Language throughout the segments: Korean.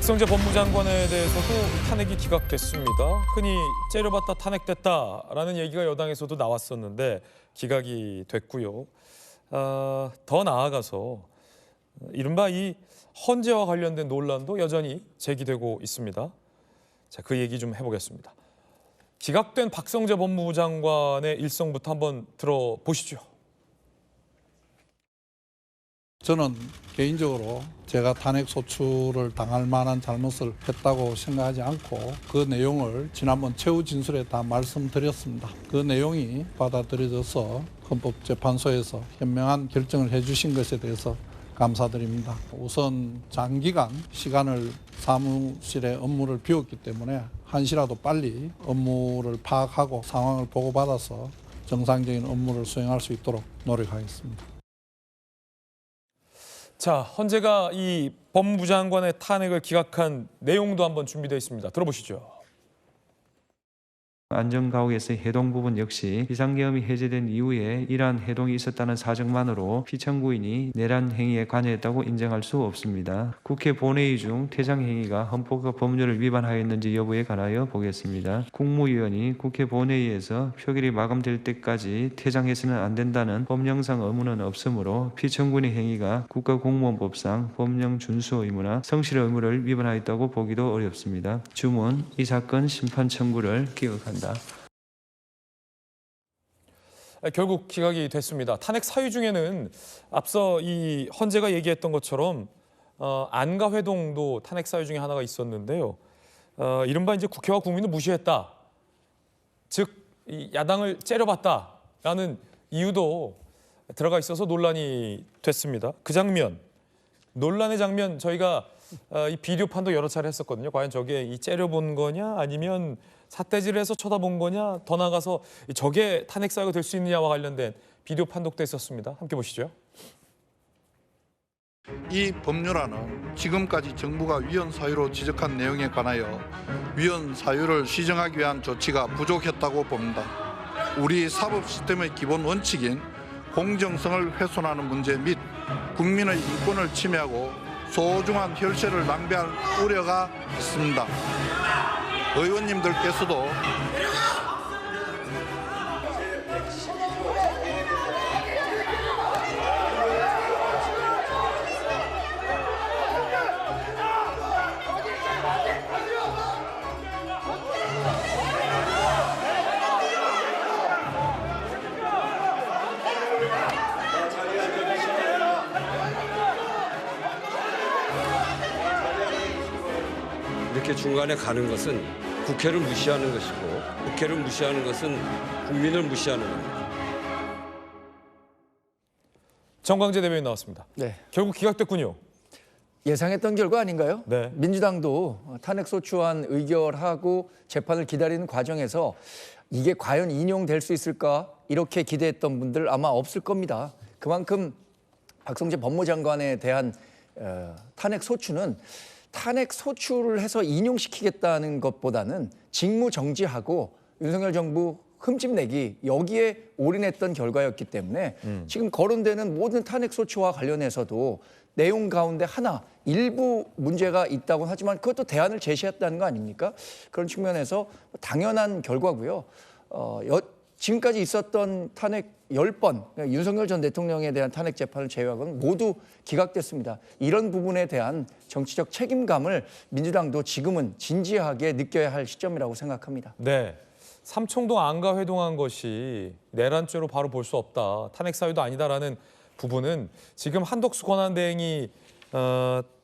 박성재 법무장관에 대해서도 탄핵이 기각됐습니다. 흔히 째려봤다 탄핵됐다라는 얘기가 여당에서도 나왔었는데 기각이 됐고요. 더 나아가서 이른바 이 헌재와 관련된 논란도 여전히 제기되고 있습니다. 자, 그 얘기 좀 해보겠습니다. 기각된 박성재 법무부 장관의 일성부터 한번 들어보시죠. 저는 개인적으로 제가 탄핵 소추를 당할 만한 잘못을 했다고 생각하지 않고 그 내용을 지난번 최후 진술에 다 말씀드렸습니다. 그 내용이 받아들여져서 헌법재판소에서 현명한 결정을 해주신 것에 대해서 감사드립니다. 우선 장기간 시간을 사무실에 업무를 비웠기 때문에 한시라도 빨리 업무를 파악하고 상황을 보고받아서 정상적인 업무를 수행할 수 있도록 노력하겠습니다. 자, 헌재가 이 법무부 장관의 탄핵을 기각한 내용도 한번 준비되어 있습니다. 들어보시죠. 안전가옥에서 해동 부분 역시 비상계엄이 해제된 이후에 이러한 해동이 있었다는 사정만으로 피청구인이 내란 행위에 관여했다고 인정할 수 없습니다. 국회 본회의 중 퇴장 행위가 헌법과 법률을 위반하였는지 여부에 관하여 보겠습니다. 국무위원이 국회 본회의에서 표결이 마감될 때까지 퇴장해서는 안 된다는 법령상 의무는 없으므로 피청구인의 행위가 국가공무원법상 법령 준수 의무나 성실 의무를 위반하였다고 보기도 어렵습니다. 주문, 이 사건 심판 청구를 기각한다. 결국 기각이 됐습니다. 탄핵 사유 중에는 앞서 이 헌재가 얘기했던 것처럼 안가 회동도 탄핵 사유 중에 하나가 있었는데요. 이른바 이제 국회와 국민을 무시했다. 즉 이 야당을 째려봤다라는 이유도 들어가 있어서 논란이 됐습니다. 그 장면, 논란의 장면 저희가 이 비디오 판도 여러 차례 했었거든요. 과연 저게 이 째려본 거냐 아니면 삿대질해서 쳐다본 거냐, 더 나아가서 저게 탄핵 사유가 될 수 있느냐와 관련된 비디오 판독도 있었습니다. 함께 보시죠. 이 법률안은 지금까지 정부가 위헌 사유로 지적한 내용에 관하여 위헌 사유를 시정하기 위한 조치가 부족했다고 봅니다. 우리 사법 시스템의 기본 원칙인 공정성을 훼손하는 문제 및 국민의 인권을 침해하고 소중한 혈세를 낭비할 우려가 있습니다. 의원님들께서도 이렇게 중간에 가는 것은 국회를 무시하는 것이고 국회를 무시하는 것은 국민을 무시하는 겁니다. 정광재 대변인 나왔습니다. 네. 결국 기각됐군요. 예상했던 결과 아닌가요? 네. 민주당도 탄핵소추안 의결하고 재판을 기다리는 과정에서 이게 과연 인용될 수 있을까 이렇게 기대했던 분들 아마 없을 겁니다. 그만큼 박성재 법무장관에 대한 탄핵소추는 탄핵소추를 해서 인용시키겠다는 것보다는 직무 정지하고 윤석열 정부 흠집내기 여기에 올인했던 결과였기 때문에 지금 거론되는 모든 탄핵소추와 관련해서도 내용 가운데 하나 일부 문제가 있다고 하지만 그것도 대안을 제시했다는 거 아닙니까? 그런 측면에서 당연한 결과고요. 지금까지 있었던 탄핵 10번, 그러니까 윤석열 전 대통령에 대한 탄핵 재판을 제외하고는 모두 기각됐습니다. 이런 부분에 대한 정치적 책임감을 민주당도 지금은 진지하게 느껴야 할 시점이라고 생각합니다. 네. 삼청동 안가 회동한 것이 내란죄로 바로 볼 수 없다. 탄핵 사유도 아니다라는 부분은 지금 한덕수 권한대행이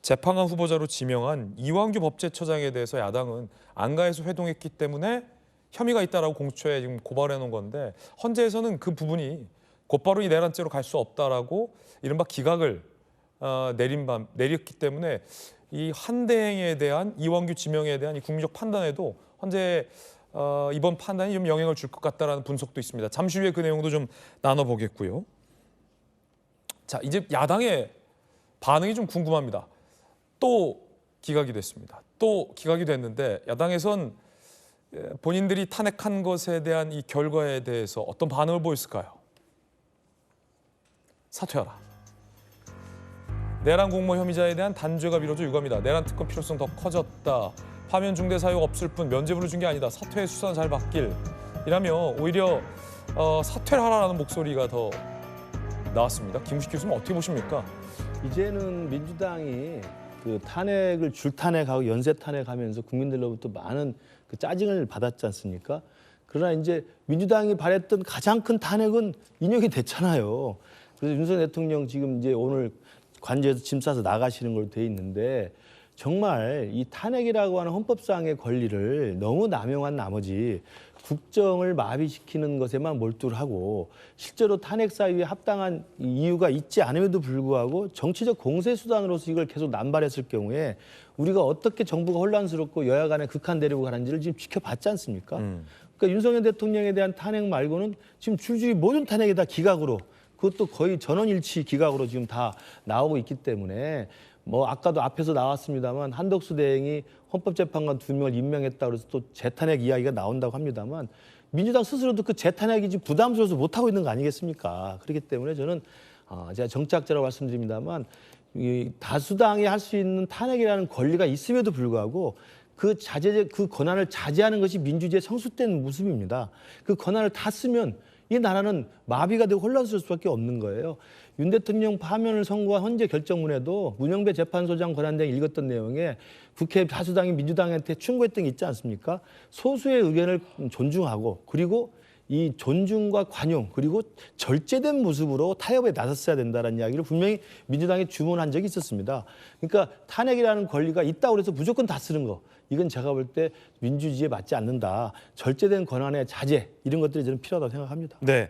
재판관 후보자로 지명한 이완규 법제처장에 대해서 야당은 안가에서 회동했기 때문에 혐의가 있다라고 공수처에 지금 고발해 놓은 건데 헌재에서는 그 부분이 곧바로 이 내란죄로 갈 수 없다라고 이른바 기각을 내렸기 때문에 이 한 대행에 대한 이완규 지명에 대한 이 국민적 판단에도 헌재 이번 판단이 좀 영향을 줄 것 같다라는 분석도 있습니다. 잠시 후에 그 내용도 좀 나눠보겠고요. 자, 이제 야당의 반응이 좀 궁금합니다. 또 기각이 됐습니다. 또 기각이 됐는데 야당에선 본인들이 탄핵한 것에 대한 이 결과에 대해서 어떤 반응을 보였을까요? 사퇴하라. 내란 공모 혐의자에 대한 단죄가 비로소 유감이다. 내란 특검 필요성 더 커졌다. 파면 중대 사유가 없을 뿐 면죄부를 준 게 아니다. 사퇴의 수사는 잘 받길. 이라며 오히려 사퇴를 하라는 목소리가 더 나왔습니다. 김우식 교수님 어떻게 보십니까? 이제는 민주당이 그 탄핵을 줄탄핵하고 연쇄 탄핵하면서 국민들로부터 많은 그 짜증을 받았지 않습니까? 그러나 이제 민주당이 바랬던 가장 큰 탄핵은 인용이 됐잖아요. 그래서 윤석열 대통령 지금 이제 오늘 관저에서 짐 싸서 나가시는 걸로 돼 있는데 정말 이 탄핵이라고 하는 헌법상의 권리를 너무 남용한 나머지 국정을 마비시키는 것에만 몰두를 하고 실제로 탄핵 사유에 합당한 이유가 있지 않음에도 불구하고 정치적 공세 수단으로서 이걸 계속 남발했을 경우에 우리가 어떻게 정부가 혼란스럽고 여야 간에 극한되려고 하는지를 지금 지켜봤지 않습니까? 그러니까 윤석열 대통령에 대한 탄핵 말고는 지금 줄줄이 모든 탄핵이 다 기각으로 그것도 거의 전원일치 기각으로 지금 다 나오고 있기 때문에 뭐 아까도 앞에서 나왔습니다만 한덕수 대행이 헌법재판관 2명을 임명했다고 해서 또 재탄핵 이야기가 나온다고 합니다만 민주당 스스로도 그 재탄핵이 지금 부담스러워서 못하고 있는 거 아니겠습니까? 그렇기 때문에 저는 제가 정치학자라고 말씀드립니다만 이 다수당이 할 수 있는 탄핵이라는 권리가 있음에도 불구하고 그 권한을 자제하는 것이 민주주의의 성숙된 모습입니다. 그 권한을 다 쓰면 이 나라는 마비가 되고 혼란스러울 수밖에 없는 거예요. 윤 대통령 파면을 선고한 헌재 결정문에도 문영배 재판소장 권한대행이 읽었던 내용에 국회 다수당이 민주당한테 충고했던 게 있지 않습니까? 소수의 의견을 존중하고 그리고 이 존중과 관용 그리고 절제된 모습으로 타협에 나섰어야 된다는 이야기를 분명히 민주당이 주문한 적이 있었습니다. 그러니까 탄핵이라는 권리가 있다고 해서 무조건 다 쓰는 거. 이건 제가 볼 때 민주주의에 맞지 않는다. 절제된 권한의 자제 이런 것들이 저는 필요하다고 생각합니다. 네.